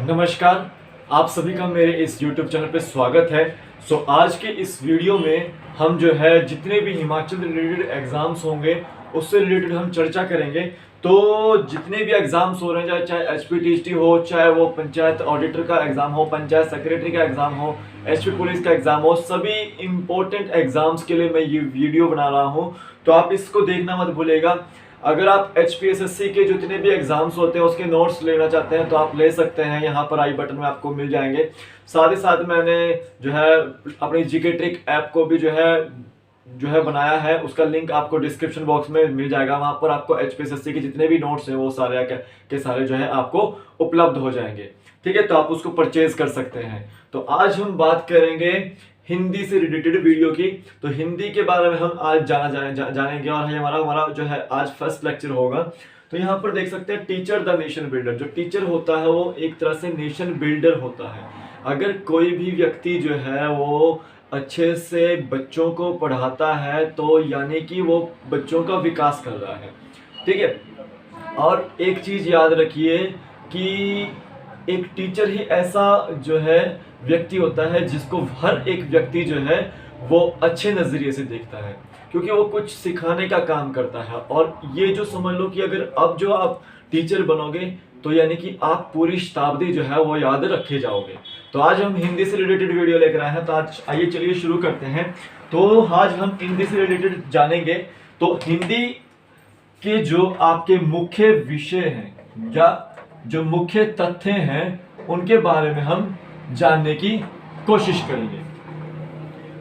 नमस्कार, आप सभी का मेरे इस YouTube चैनल पे स्वागत है। आज के इस वीडियो में हम जो है जितने भी हिमाचल रिलेटेड एग्ज़ाम्स होंगे उससे रिलेटेड हम चर्चा करेंगे। तो जितने भी एग्ज़ाम्स हो रहे हैं, चाहे HPTST हो, चाहे वो पंचायत ऑडिटर का एग्ज़ाम हो, पंचायत सेक्रेटरी का एग्ज़ाम हो, HP पुलिस का एग्ज़ाम हो, सभी इम्पोर्टेंट एग्ज़ाम्स के लिए मैं ये वीडियो बना रहा हूँ। तो आप इसको देखना मत भूलिएगा। अगर आप HPSSC के जितने भी एग्जाम्स होते हैं उसके नोट्स लेना चाहते हैं तो आप ले सकते हैं, यहाँ पर आई बटन में आपको मिल जाएंगे। साथ ही साथ मैंने जो है अपनी जीके ट्रिक ऐप को भी जो है बनाया है, उसका लिंक आपको डिस्क्रिप्शन बॉक्स में मिल जाएगा। वहां पर आपको HPSSC के जितने भी नोट्स हैं वो सारे के सारे जो है आपको उपलब्ध हो जाएंगे। ठीक है, तो आप उसको परचेज कर सकते हैं। तो आज हम बात करेंगे हिंदी से रिलेटेड वीडियो की। तो हिंदी के बारे में हम आज जानेंगे और हमारा जो है आज फर्स्ट लेक्चर होगा। तो यहाँ पर देख सकते हैं टीचर द नेशन बिल्डर। जो टीचर होता है वो एक तरह से नेशन बिल्डर होता है। अगर कोई भी व्यक्ति जो है वो अच्छे से बच्चों को पढ़ाता है तो यानी कि वो बच्चों का विकास कर रहा है। ठीक है, और एक चीज याद रखिए कि एक टीचर ही ऐसा जो है व्यक्ति होता है जिसको हर एक व्यक्ति जो है वो अच्छे नजरिए से देखता है, क्योंकि वो कुछ सिखाने का काम करता है। और ये जो समझ लो कि अगर अब जो आप टीचर बनोगे तो यानी कि आप पूरी शताब्दी जो है वो याद रखे जाओगे। तो आज हम हिंदी से रिलेटेड वीडियो लेकर आए हैं। तो आज आइए चलिए शुरू करते हैं। तो आज हम हिंदी से रिलेटेड जानेंगे। तो हिंदी के जो आपके मुख्य विषय हैं या जो मुख्य तथ्य हैं उनके बारे में हम जानने की कोशिश करेंगे।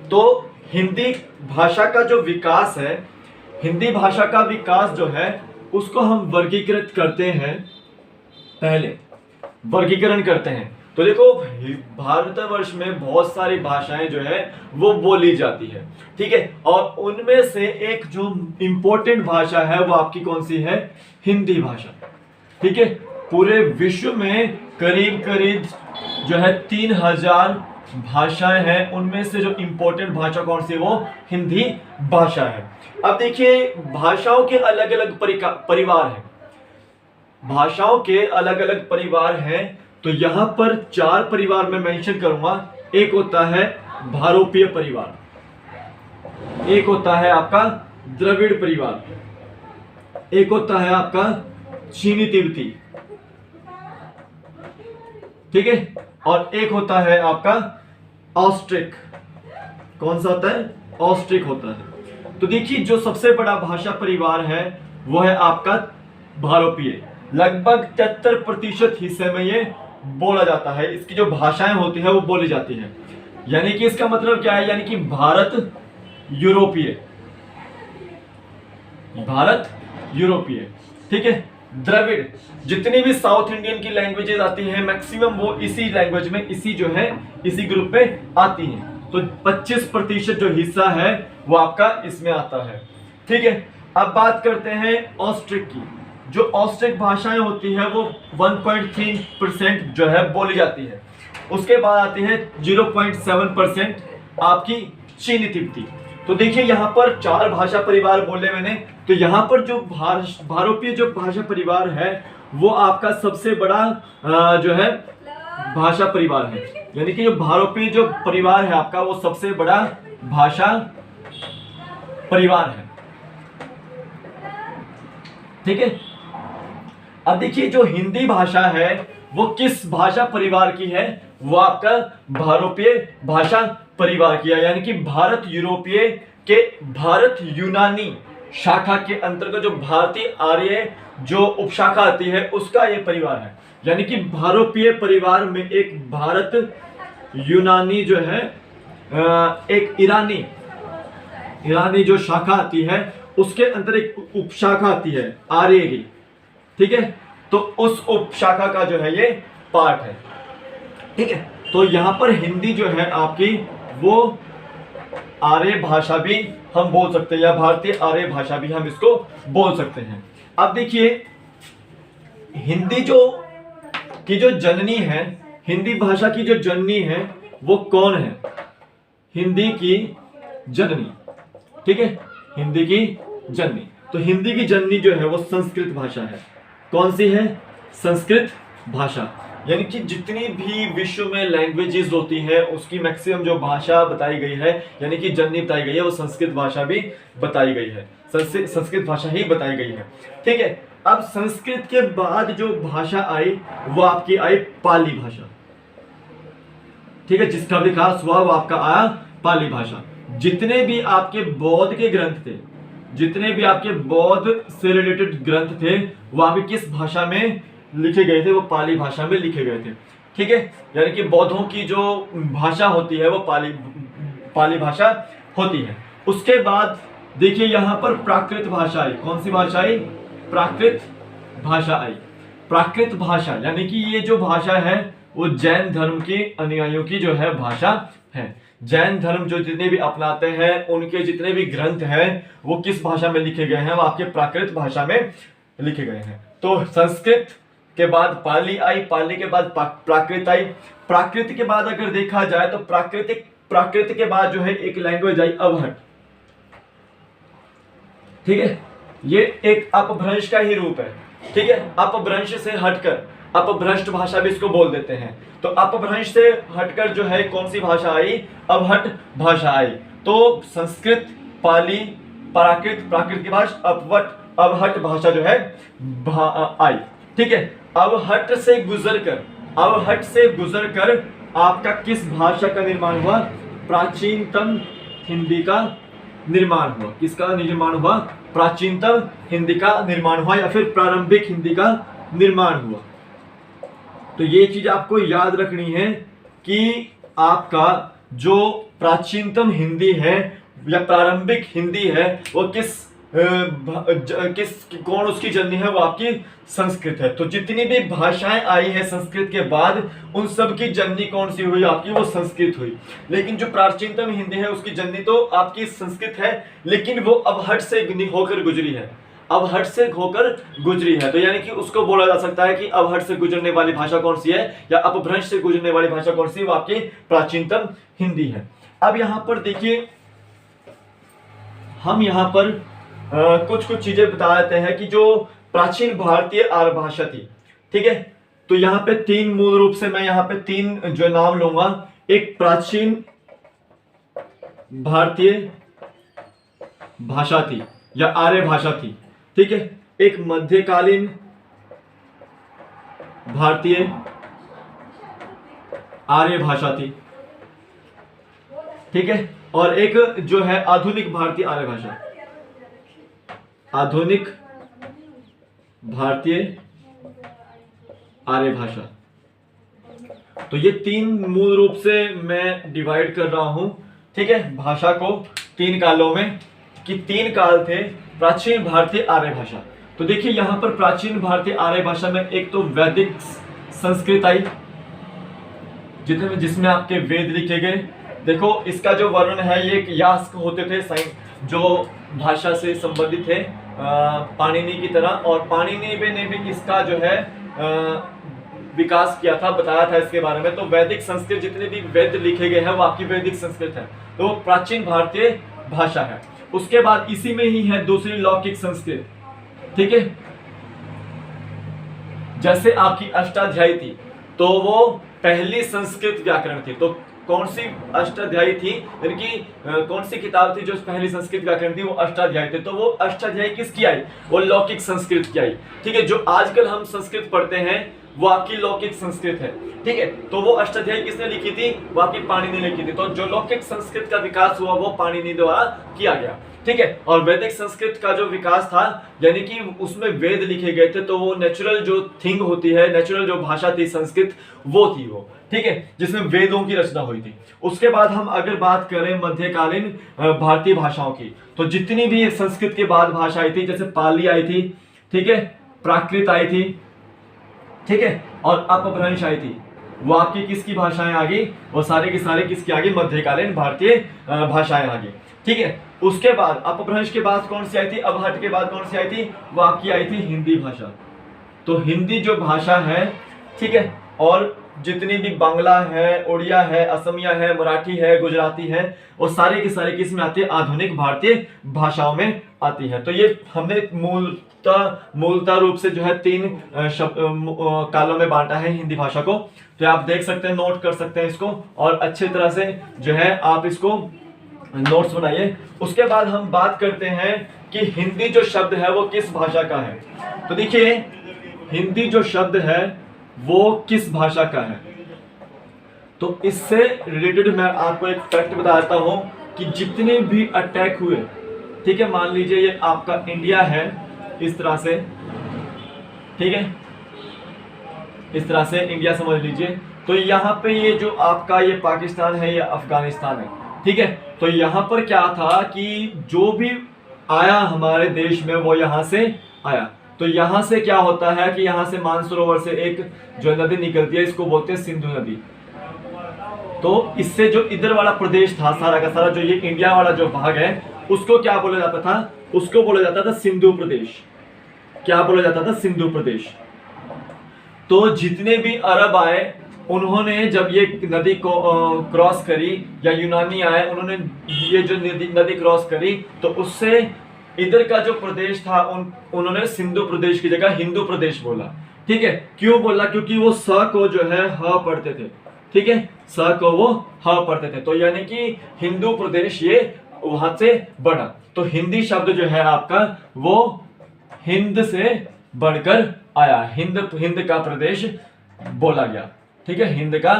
तो हिंदी भाषा का जो विकास है, हिंदी भाषा का विकास जो है उसको हम वर्गीकृत करते हैं। पहले वर्गीकरण करते हैं तो देखो, भारतवर्ष में बहुत सारी भाषाएं जो है वो बोली जाती है। ठीक है, और उनमें से एक जो इंपॉर्टेंट भाषा है वो आपकी कौन सी है? हिंदी भाषा। ठीक है, पूरे विश्व में करीब करीब जो है 3000 भाषाएं हैं, उनमें से जो इंपॉर्टेंट भाषा कौन सी है? वो हिंदी भाषा है। अब देखिए, भाषाओं के अलग अलग परिवार हैं। भाषाओं के अलग अलग परिवार हैं। तो यहां पर 4 परिवार में मेंशन करूंगा। एक होता है भारोपीय परिवार, एक होता है आपका द्रविड़ परिवार, एक होता है आपका चीनी तिब्बती, ठीक है, और एक होता है आपका ऑस्ट्रिक। कौन सा होता है? ऑस्ट्रिक होता है। तो देखिए, जो सबसे बड़ा भाषा परिवार है वो है आपका भारोपीय। लगभग 73% हिस्से में ये बोला जाता है। इसकी जो भाषाएं होती है वो बोली जाती है। यानी कि इसका मतलब क्या है? यानी कि भारत यूरोपीय, भारत यूरोपीय। ठीक है, द्रविड़, जितनी भी साउथ इंडियन की लैंग्वेजेस आती हैं मैक्सिमम वो इसी लैंग्वेज में, इसी जो है इसी ग्रुप में आती हैं। तो 25% जो हिस्सा है वो आपका इसमें आता है। ठीक है, अब बात करते हैं ऑस्ट्रिक की। जो ऑस्ट्रिक भाषाएं होती है वो 1.3% जो है बोली जाती है। उसके बाद आती है 0.7% आपकी चीनी तिब्बती। तो देखिए, यहाँ पर 4 भाषा परिवार बोले मैंने। तो यहाँ पर जो भारोपीय जो भाषा परिवार है वो आपका सबसे बड़ा जो है भाषा परिवार है। यानी कि जो भारोपीय जो परिवार है आपका वो सबसे बड़ा भाषा परिवार है। ठीक है, अब देखिए, जो हिंदी भाषा है वो किस भाषा परिवार की है? वो आपका भारोपीय भाषा परिवार की है। यानी कि भारत यूरोपीय के भारत यूनानी शाखा के अंतर्गत जो भारतीय आर्य जो उपशाखा आती है उसका ये परिवार है। यानी कि भारोपीय परिवार में एक भारत यूनानी जो है एक ईरानी जो शाखा आती है उसके अंदर एक उपशाखा आती है आर्य की। ठीक है, तो उस उपशाखा का जो है ये पार्ट है। ठीक है, तो यहां पर हिंदी जो है आपकी वो आर्य भाषा भी हम बोल सकते हैं, या भारतीय आर्य भाषा भी हम इसको बोल सकते हैं। अब देखिए, हिंदी जो जननी है, हिंदी भाषा की जो जननी है वो कौन है? हिंदी की जननी। ठीक है, हिंदी की जननी। तो हिंदी की जननी जो है वो संस्कृत भाषा है। कौन सी है? संस्कृत भाषा। यानी कि जितनी भी विश्व में लैंग्वेजेस होती हैं उसकी मैक्सिमम जो भाषा बताई गई है, यानी कि जननी बताई गई है, वो संस्कृत भाषा भी बताई गई है, संस्कृत भाषा ही बताई गई है। ठीक है, अब संस्कृत के बाद जो भाषा आई वो आपकी आई पाली भाषा। ठीक है, जिसका विकास हुआ वो आपका आया पाली भाषा। जितने भी आपके बौद्ध के ग्रंथ थे, जितने भी आपके बौद्ध से रिलेटेड ग्रंथ थे, वो आपके किस भाषा में लिखे गए थे? वो पाली भाषा में लिखे गए थे। ठीक है, यानी कि बौद्धों की जो भाषा होती है वो पाली भाषा होती है। उसके बाद देखिए यहां पर प्राकृत भाषा आई। कौन सी भाषा आई? प्राकृत भाषा आई। प्राकृत भाषा यानी कि ये जो भाषा है वो जैन धर्म के अनुयायियों की जो है भाषा है। जैन धर्म जो जितने भी अपनाते हैं उनके जितने भी ग्रंथ हैं वो किस भाषा में लिखे गए हैं? वो आपके प्राकृत भाषा में लिखे गए हैं। तो संस्कृत के बाद पाली आई, पाली के बाद प्राकृत आई। प्राकृत के बाद अगर देखा जाए तो प्राकृत के बाद जो है एक लैंग्वेज आई अवहट। ठीक है, ये एक अपभ्रंश का ही रूप है। ठीक है, अपभ्रंश से हटकर अपभ्रष्ट भाषा भी इसको बोल देते हैं। तो अपभ्रंश से हटकर जो है कौन सी भाषा आई? अवहट भाषा आई। तो संस्कृत, पाली, प्राकृत के बाद अवहट भाषा जो है आई। ठीक है, अवहट से गुजरकर आपका किस भाषा का निर्माण हुआ? प्राचीनतम हिंदी का निर्माण हुआ। किसका निर्माण हुआ? प्राचीनतम हिंदी का निर्माण हुआ या फिर प्रारंभिक हिंदी का निर्माण हुआ। तो ये चीज आपको याद रखनी है कि आपका जो प्राचीनतम हिंदी है या प्रारंभिक हिंदी है वो कौन उसकी जननी है? वो आपकी संस्कृत है। तो जितनी भी भाषाएं आई है संस्कृत के बाद उन सब की जननी कौन सी हुई? आपकी वो संस्कृत हुई। लेकिन जो प्राचीनतम हिंदी है उसकी जननी तो आपकी संस्कृत है, लेकिन वो अवहट से होकर गुजरी है। अवहट से होकर गुजरी है, तो यानी कि उसको बोला जा सकता है कि अवहट से गुजरने वाली भाषा कौन सी है या अपभ्रंश से गुजरने वाली भाषा कौन सी है? वो आपकी प्राचीनतम हिंदी है। अब यहां पर देखिए, हम यहां पर कुछ चीजें बता देते हैं कि जो प्राचीन भारतीय आर्य भाषा थी। ठीक है, तो यहाँ पे तीन मूल रूप से मैं यहाँ पे तीन जो नाम लूंगा। एक प्राचीन भारतीय भाषा थी या आर्य भाषा थी। ठीक है, एक मध्यकालीन भारतीय आर्य भाषा थी। ठीक है, और एक जो है आधुनिक भारतीय आर्य भाषा, आधुनिक भारतीय आर्य भाषा। तो ये तीन मूल रूप से मैं डिवाइड कर रहा हूं। ठीक है, भाषा को तीन कालों में, कि तीन काल थे प्राचीन भारतीय आर्य भाषा। तो देखिए यहां पर प्राचीन भारतीय आर्य भाषा में एक तो वैदिक संस्कृत आई, जिसमें आपके वेद लिखे गए। देखो इसका जो वर्णन है ये यास्क होते थे, जो भाषा से संबंधित है पाणिनि की तरह, और पाणिनि ने भी इसका जो है विकास किया था, बताया था इसके बारे में। तो वैदिक संस्कृत, जितने भी वेद लिखे गए हैं वो आपकी वैदिक संस्कृत है, तो प्राचीन भारतीय भाषा है। उसके बाद इसी में ही है दूसरी लौकिक संस्कृत। ठीक है, जैसे आपकी अष्टाध्यायी थी तो वो पहली संस्कृत व्याकरण थी। तो कौन सी अष्टाध्यायी थी, यानी कि कौन सी किताब थी जो पहली संस्कृत व्याकरण थी? वो अष्टाध्यायी थे। तो वो अष्टाध्यायी किसकी आई? वो लौकिक संस्कृत की आई। ठीक है, जो आजकल हम संस्कृत पढ़ते हैं वो आपकी लौकिक संस्कृत है। ठीक है, तो वो अष्टाध्यायी किसने लिखी थी? वो आपकी पाणिनि ने लिखी थी। तो जो लौकिक संस्कृत का विकास हुआ वो पाणिनि द्वारा किया गया। ठीक है, और वैदिक संस्कृत का जो विकास था, यानी कि उसमें वेद लिखे गए थे, तो वो नेचुरल जो थिंग होती है, नेचुरल जो भाषा थी संस्कृत, वो थी वो। ठीक है, जिसमें वेदों की रचना हुई थी। उसके बाद हम अगर बात करें मध्यकालीन भारतीय भाषाओं की, तो जितनी भी संस्कृत के बाद भाषा आई थी, जैसे पाली आई थी, ठीक है, प्राकृत आई थी, ठीक है, और अपभ्रंश आई थी, वो आपकी किसकी भाषाएं आ गई? वो सारे की सारे किसकी आ गई? मध्यकालीन भारतीय भाषाएं आ गई। ठीक है, उसके बाद अपभ्रंश के बाद कौन सी आई थी? अवहट के बाद कौन सी आई थी? वो आपकी आई थी हिंदी भाषा। तो हिंदी जो भाषा है, ठीक है, और जितनी भी बांग्ला है, उड़िया है, असमिया है, मराठी है, गुजराती है, वो सारे की सारे किस में आती है? आधुनिक भारतीय भाषाओं में आती है। तो ये हमने मूलतः मूलतः रूप से जो है 3 कालों में बांटा है हिंदी भाषा को। तो आप देख सकते हैं, नोट कर सकते हैं इसको, और अच्छी तरह से जो है आप इसको नोट्स बनाइए। उसके बाद हम बात करते हैं कि हिंदी जो शब्द है वो किस भाषा का है। तो देखिए, हिंदी जो शब्द है वो किस भाषा का है, तो इससे रिलेटेड मैं आपको एक फैक्ट बताता हूं कि जितने भी अटैक हुए, ठीक है, मान लीजिए ये आपका इंडिया है इस तरह से, ठीक है, इस तरह से इंडिया समझ लीजिए। तो यहाँ पे ये जो आपका ये पाकिस्तान है, ये अफगानिस्तान है, ठीक है। तो यहाँ पर क्या था कि जो भी आया हमारे देश में वो यहाँ से आया। तो यहाँ से क्या होता है कि यहाँ से मानसरोवर से एक जो नदी निकलती है, इसको बोलते हैं सिंधु नदी। तो इससे जो इधर वाला प्रदेश था सारा का सारा, जो ये इंडिया वाला जो भाग है, उसको क्या बोला जाता था, उसको बोला जाता था सिंधु प्रदेश। क्या बोला जाता था, सिंधु प्रदेश। तो जितने भी अरब आए, उन्होंने जब ये नदी को क्रॉस करी, या यूनानी आए, उन्होंने ये जो नदी क्रॉस करी, तो उससे इधर का जो प्रदेश था उन्होंने सिंधु प्रदेश की जगह हिंदू प्रदेश बोला, ठीक है। क्यों बोला, क्योंकि वो स को जो है ह पढ़ते थे, ठीक है, स को वो ह पढ़ते थे। तो यानी कि हिंदू प्रदेश ये वहां से बढ़ा। तो हिंदी शब्द जो है आपका वो हिंद से बढ़कर आया, हिंद का प्रदेश बोला गया, ठीक है। हिंद का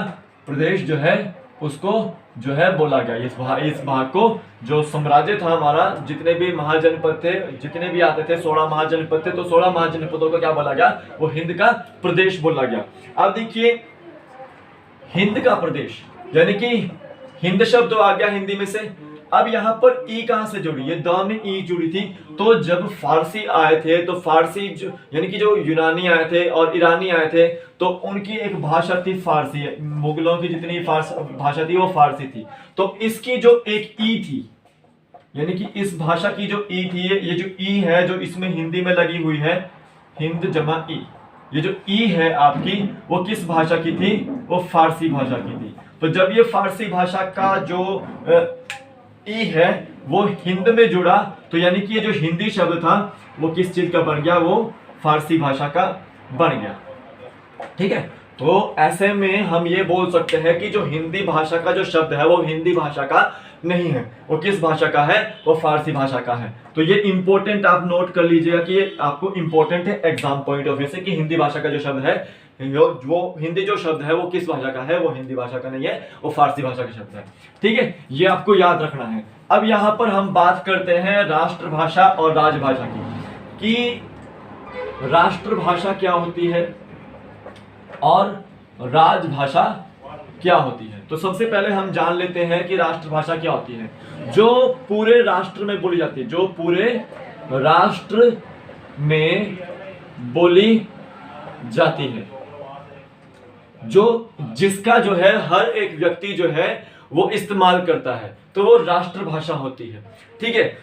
प्रदेश जो है उसको जो है बोला गया। इस भाग को जो साम्राज्य था हमारा, जितने भी महाजनपद थे, जितने भी आते थे, 16 महाजनपद थे, तो 16 महाजनपदों को क्या बोला गया, वो हिंद का प्रदेश बोला गया। अब देखिए, हिंद का प्रदेश यानी कि हिंद शब्द तो आ गया हिंदी में से। अब यहाँ पर ई कहां से जुड़ी, ये द में ई जुड़ी थी। तो जब फारसी आए थे, तो फारसी यानी कि जो यूनानी आए थे और ईरानी आए थे, तो उनकी एक भाषा थी फारसी। मुगलों की जितनी भाषा थी वो फारसी थी। तो इसकी जो एक ई थी, यानी कि इस भाषा की जो ई थी, ये जो ई है जो इसमें हिंदी में लगी हुई है, हिंद जमा ई, ये जो ई है आपकी, वो किस भाषा की थी, वो फारसी भाषा की थी। तो जब ये फारसी भाषा का जो ई है वो हिंद में जुड़ा, तो यानी कि ये जो हिंदी शब्द था वो किस चीज का बन गया, वो फारसी भाषा का बन गया, ठीक है। तो ऐसे में हम ये बोल सकते हैं कि जो हिंदी भाषा का जो शब्द है वो हिंदी भाषा का नहीं है, वो किस भाषा का है, वो फारसी भाषा का है। तो ये इंपॉर्टेंट आप नोट कर लीजिएगा कि ये आपको इंपॉर्टेंट है एग्जाम पॉइंट ऑफ व्यू से, कि हिंदी भाषा का जो शब्द है, वो हिंदी जो शब्द है वो किस भाषा का है, वो हिंदी भाषा का नहीं है, वो फारसी भाषा का शब्द है, ठीक है। ये आपको याद रखना है। अब यहाँ पर हम बात करते हैं राष्ट्रभाषा और राजभाषा की, कि राष्ट्रभाषा क्या होती है और राजभाषा क्या होती है। तो सबसे पहले हम जान लेते हैं कि राष्ट्रभाषा क्या होती है। जो पूरे राष्ट्र में बोली जाती है, जो पूरे राष्ट्र में बोली जाती है, जो जिसका जो है हर एक व्यक्ति जो है वो इस्तेमाल करता है, तो वो राष्ट्रभाषा होती है, ठीक है।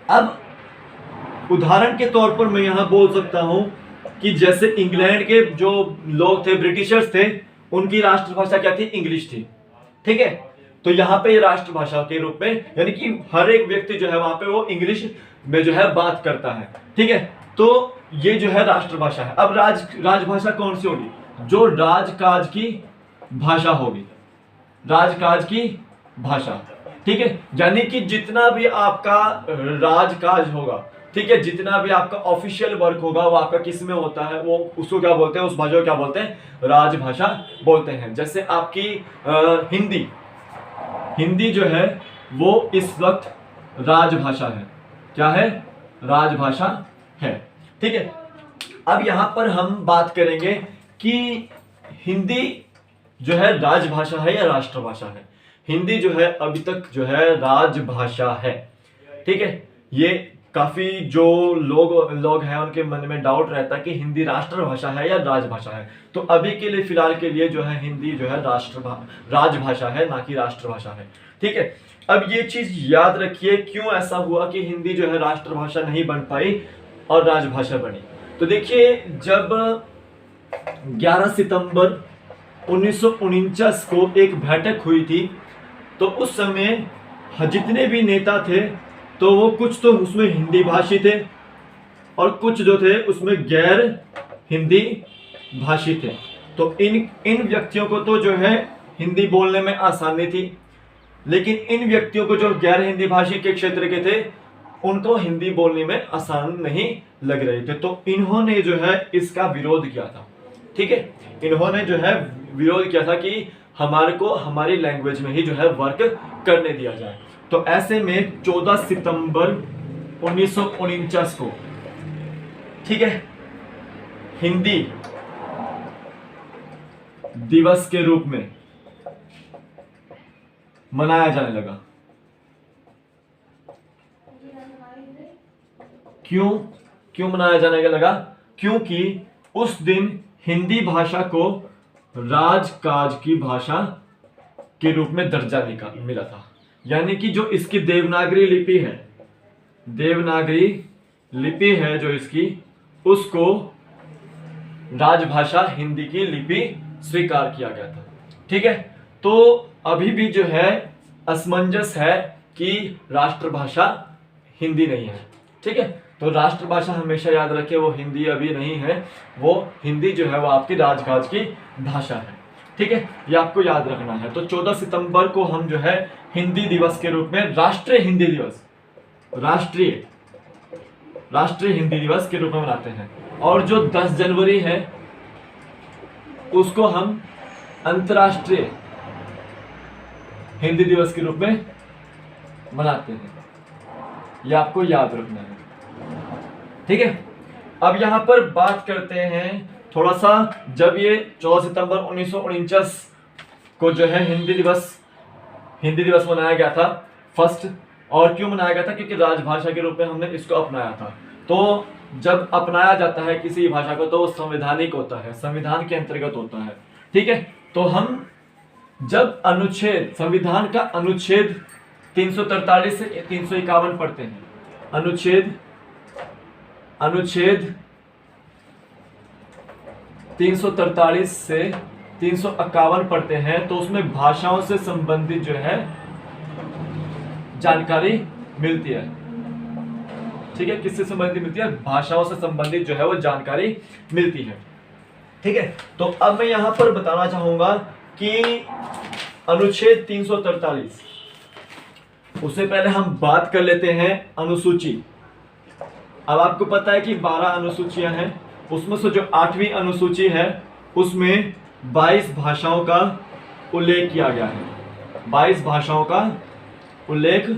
अब उदाहरण के तौर पर मैं यहां बोल सकता हूं कि जैसे इंग्लैंड के जो लोग थे, ब्रिटिशर्स थे, उनकी राष्ट्रभाषा क्या थी, इंग्लिश थी, ठीक है। तो यहाँ पे राष्ट्रभाषा के रूप में, यानी कि हर एक व्यक्ति जो है वहां पे वो इंग्लिश में जो है बात करता है, ठीक है। तो ये जो है राष्ट्रभाषा है। अब राजभाषा कौन सी होगी, जो राजकाज की भाषा होगी, राजकाज की भाषा, ठीक है। यानी कि जितना भी आपका राजकाज होगा, ठीक है, जितना भी आपका ऑफिशियल वर्क होगा वो आपका किस में होता है, वो उसको क्या बोलते हैं, उस भाषा को क्या बोलते हैं, राजभाषा बोलते हैं। जैसे आपकी हिंदी जो है वो इस वक्त राजभाषा है। क्या है, राजभाषा है, ठीक है। अब यहां पर हम बात करेंगे कि हिंदी जो है राजभाषा है या राष्ट्रभाषा है। हिंदी जो है अभी तक जो है राजभाषा है, ठीक है। ये काफी जो लोग हैं उनके मन में डाउट रहता है कि हिंदी राष्ट्रभाषा है या राजभाषा है। तो अभी के लिए फिलहाल के लिए जो है हिंदी जो है राजभाषा है, ना कि राष्ट्रभाषा है, ठीक है। अब ये चीज याद रखिए क्यों ऐसा हुआ कि हिंदी जो है राष्ट्रभाषा नहीं बन पाई और राजभाषा बनी। तो देखिए, जब 11 सितंबर 1949 को एक बैठक हुई थी, तो उस समय जितने भी नेता थे तो वो कुछ तो उसमें हिंदी भाषी थे, और कुछ जो थे उसमें गैर हिंदी भाषी थे। तो इन व्यक्तियों को तो जो है हिंदी बोलने में आसानी थी, लेकिन इन व्यक्तियों को जो गैर हिंदी भाषी के क्षेत्र के थे उनको हिंदी बोलने में आसान नहीं लग रहे थे। तो इन्होंने जो है इसका विरोध किया था। ठीक है, इन्होंने जो है विरोध किया था कि हमारे को हमारी लैंग्वेज में ही जो है वर्क करने दिया जाए। तो ऐसे में 14 सितंबर 1949 को, ठीक है, हिंदी दिवस के रूप में मनाया जाने लगा। क्यों मनाया जाने लगा? क्योंकि उस दिन हिंदी भाषा को राजकाज की भाषा के रूप में दर्जा मिला था। यानी कि जो इसकी देवनागरी लिपि है जो इसकी, उसको राजभाषा हिंदी की लिपि स्वीकार किया गया था। ठीक है, तो अभी भी जो है असमंजस है कि राष्ट्रभाषा हिंदी नहीं है। ठीक है, तो राष्ट्रभाषा हमेशा याद रखें वो हिंदी अभी नहीं है, वो हिंदी जो है वो आपकी राजकाज की भाषा है। ठीक है, ये आपको याद रखना है। तो 14 सितंबर को हम जो है हिंदी दिवस के रूप में राष्ट्रीय हिंदी दिवस के रूप में मनाते हैं। और जो 10 जनवरी है उसको हम अंतर्राष्ट्रीय हिंदी दिवस के रूप में मनाते हैं। यह आपको याद रखना है। ठीक है, अब यहां पर बात करते हैं थोड़ा सा, जब ये 14 सितंबर 1949 को जो है हिंदी दिवस मनाया गया था फर्स्ट। और क्यों मनाया गया था? क्योंकि राजभाषा के रूप में हमने इसको अपनाया था। तो जब अपनाया जाता है किसी भाषा को तो वो संवैधानिक होता है, संविधान के अंतर्गत होता है। ठीक है, तो हम जब संविधान का अनुच्छेद 343 से 351 पढ़ते हैं, अनुच्छेद 343 से 351 पढ़ते हैं, तो उसमें भाषाओं से संबंधित जो है जानकारी मिलती है। ठीक है, किससे संबंधित मिलती है? भाषाओं से संबंधित जो है वो जानकारी मिलती है। ठीक है, तो अब मैं यहां पर बताना चाहूंगा कि अनुच्छेद 343, उससे पहले हम बात कर लेते हैं अनुसूची। अब आपको पता है कि 12 अनुसूचियां हैं, उसमें से जो 8वीं अनुसूची है उसमें 22 भाषाओं का उल्लेख किया गया है। 22 भाषाओं का उल्लेख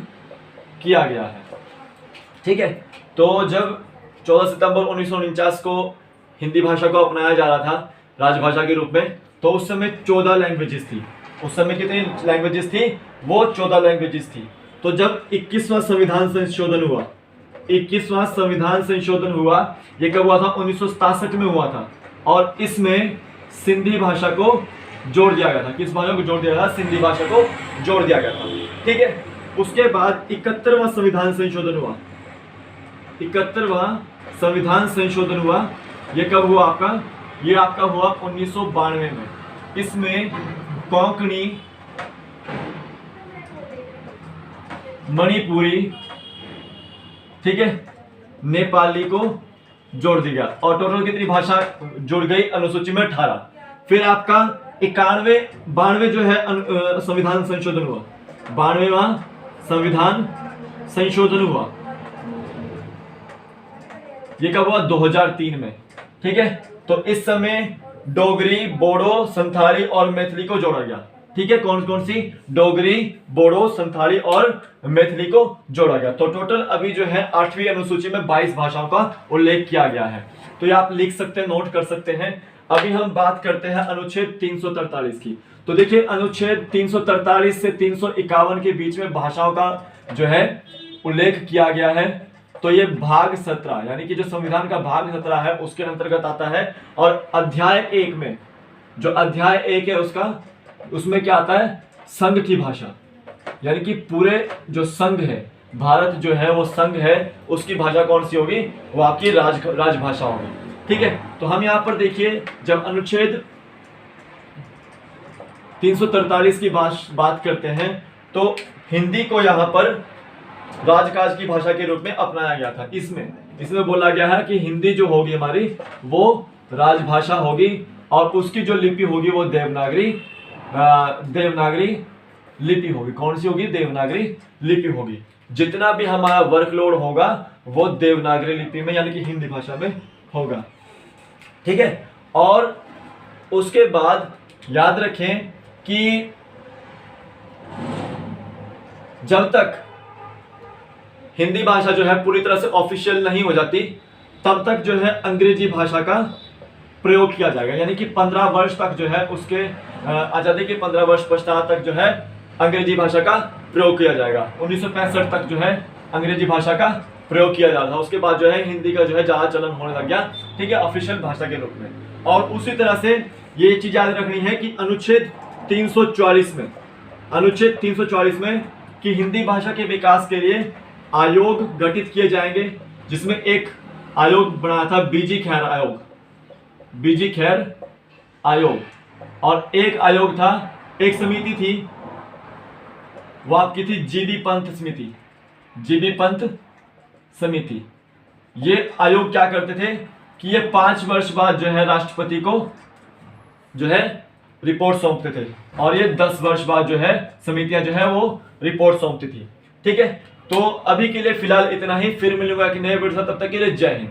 किया गया है। ठीक है, तो जब 14 सितंबर 1949 को हिंदी भाषा को अपनाया जा रहा था राजभाषा के रूप में, तो उस समय 14 लैंग्वेजेस थी। उस समय कितनी लैंग्वेजेस थी? वो 14 लैंग्वेजेस थी। तो जब 21वां संविधान संशोधन हुआ, ये कब हुआ था? 1967 में हुआ था। और इसमें सिंधी भाषा को जोड़ दिया गया था। किस भाषा को जोड़ दिया गया था? सिंधी भाषा को जोड़ दिया गया था। ठीक है, उसके बाद 71वां संविधान संशोधन हुआ। 71वां संविधान संशोधन हुआ। ये कब हुआ आपका? ये आपका हुआ 1992 में। इसमें कोंकणी, मणिपुरी, ठीक है, नेपाली को जोड़ दिया गया। और टोटल कितनी भाषा जुड़ गई अनुसूची में? 18। फिर आपका 92 जो है संविधान संशोधन हुआ। 92वां संविधान संशोधन हुआ। ये कब हुआ? 2003 में। ठीक है, तो इस समय डोगरी, बोडो, संथाली और मैथिली को जोड़ा गया। ठीक है, कौन कौन सी? डोगरी, बोडो, संथाली और मैथिली को जोड़ा गया। तो टोटल अभी जो है 8वीं अनुसूची में 22 भाषाओं का उल्लेख किया गया है। तो ये आप लिख सकते हैं, नोट कर सकते हैं। अभी हम बात करते हैं अनुच्छेद 343 की। तो देखिए, अनुच्छेद 343 से 351 के बीच में भाषाओं का जो है उल्लेख किया गया है। तो ये भाग 17 यानी कि जो संविधान का भाग 17 है उसके अंतर्गत आता है। और अध्याय 1 में, जो अध्याय 1 है उसमें क्या आता है? संघ की भाषा, यानी कि पूरे जो संघ है, भारत जो है वो संघ है, उसकी भाषा कौन सी होगी? वो आपकी राजभाषा होगी। ठीक है, तो हम यहाँ पर देखिए, जब अनुच्छेद 343 की बात करते हैं तो हिंदी को यहाँ पर राजकाज की भाषा के रूप में अपनाया गया था। इसमें इसमें बोला गया है कि हिंदी जो होगी हमारी वो राजभाषा होगी और उसकी जो लिपि होगी वो देवनागरी देवनागरी लिपि होगी। कौन सी होगी? देवनागरी लिपि होगी। जितना भी हमारा वर्कलोड होगा वो देवनागरी लिपि में यानी कि हिंदी भाषा में होगा। ठीक है। और उसके बाद याद रखें कि जब तक हिंदी भाषा जो है पूरी तरह से ऑफिशियल नहीं हो जाती तब तक जो है अंग्रेजी भाषा का प्रयोग किया जाएगा। यानी कि 15 वर्ष तक जो है उसके आज़ादी के 15 वर्ष पश्चात तक जो है अंग्रेजी भाषा का प्रयोग किया जाएगा। 1965 तक जो है अंग्रेजी भाषा का प्रयोग किया जा रहा था। उसके बाद जो है हिंदी का जो है ज़्यादा चलन होने लग गया। ठीक है, ऑफिशियल भाषा के रूप में। और उसी तरह से ये चीज़ याद रखनी है कि अनुच्छेद 344 में कि हिंदी भाषा के विकास के लिए आयोग गठित किए जाएंगे, जिसमें एक आयोग बना था बीजी खैर आयोग, और एक आयोग था, एक समिति थी, वो आपकी थी जीबी पंत समिति। ये आयोग क्या करते थे कि ये 5 वर्ष बाद जो है राष्ट्रपति को जो है रिपोर्ट सौंपते थे और ये 10 वर्ष बाद जो है समितियां जो है वो रिपोर्ट सौंपती थी। ठीक है, तो अभी के लिए फिलहाल इतना ही। फिर मिलूंगा कि नए वीडियो, तब तक के लिए जय हिंद।